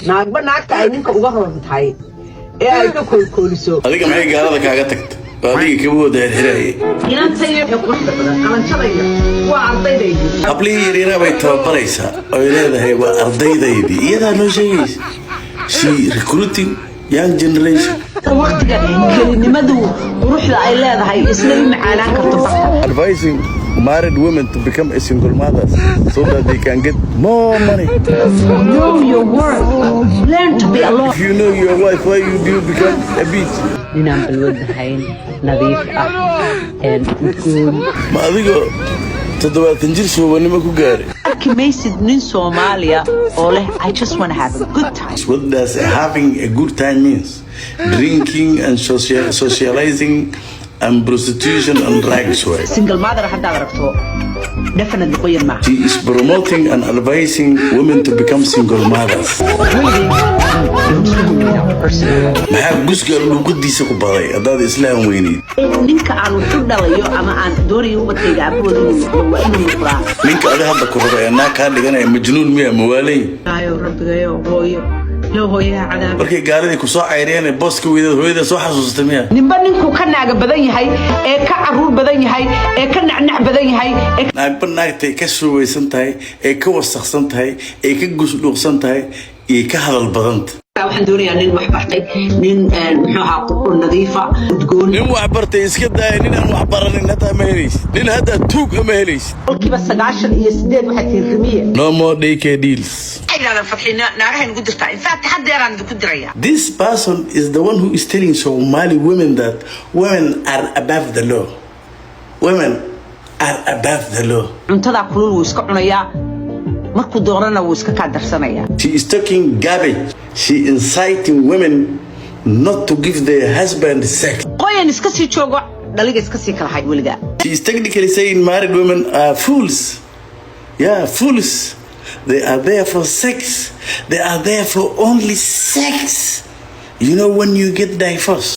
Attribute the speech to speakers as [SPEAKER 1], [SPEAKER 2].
[SPEAKER 1] naagba naagta ay ninka uga roontahay ee ay ka koolkooliso
[SPEAKER 2] adiga maxay gaalada kaaga tagtay adiga ka wada xiraayay
[SPEAKER 1] inantay ee qofka badan qalanjadayda waa ardaydaydi
[SPEAKER 2] habli yaryara bay tababaraysaa oo leedahay waa ardaydaydi iyada noo sheegaysa she recruiting young generation
[SPEAKER 1] waqtiga kelinimadu ruuxda ay leedahay isla macaanaan karto barta
[SPEAKER 2] advising married women to become a single mothers so that they can get more money.
[SPEAKER 1] Know your worth. Learn to be alone.
[SPEAKER 2] If you know your wife, why do you become a bitch?
[SPEAKER 1] Ninaan balwad ahayn nadiif and good.
[SPEAKER 2] Ma adigo 70 jir suubanimo ku gaaray.
[SPEAKER 1] Arkimaysid nin Soomaaliya oo leh I just want to have a good time.
[SPEAKER 2] What does having a good time means? Drinking and socializing and prostitution and drugs.
[SPEAKER 1] Single mother hadda aragto definitely qoyan ma.
[SPEAKER 2] She is promoting and advising women to become single mothers. maxaa guska luuqadiisa ku baday haddaad islaam weyneyd
[SPEAKER 1] ninka aan wuxu dhalayo ama aan doonayo ubadkayga abooda waa inuu noqdaa
[SPEAKER 2] ninka adi hadda ku raba ee naa kaa dhiganaya majnuun miya mawaaley
[SPEAKER 1] ayo rabbigayo hooyo loo hooyaha cadaab
[SPEAKER 2] markay gaaladii ku soo cayriyeen booska hooyada soo xasuustay miya
[SPEAKER 1] ninba ninku ka naaga badan yahay ee ka caruur badan yahay ee ka nacnac badan yahay
[SPEAKER 2] naagba naagtay ka suwaysan tahay ee ka wasaqsan tahay ee ka gusdhuuqsan tahay ee ka hadal badanta
[SPEAKER 1] waxaan doonayaa nin wax bartay nin muxuu ahaa qurqur nadiifa udgoon
[SPEAKER 2] nin wax bartay iska daaya nin aan wax baranin hadda ma helaysid nin hadda tuug ma helaysid
[SPEAKER 1] qolkiiba 98 waxaa tiin rimiye
[SPEAKER 2] no more daycare deals this person is the one who is telling Somali women that women are above the law women are above the law
[SPEAKER 1] cuntada kulul wuu iska cunayaa markuu doonana wuu iska ka darsanaya
[SPEAKER 2] she is talking garbage she inciting women not to give their husband sex
[SPEAKER 1] qoyan iska sii joogo dhaliga iska sii kala hay waliga
[SPEAKER 2] she is technically saying married women are fools yeah fools they are there for sex they are there for only sex you know when you get divorced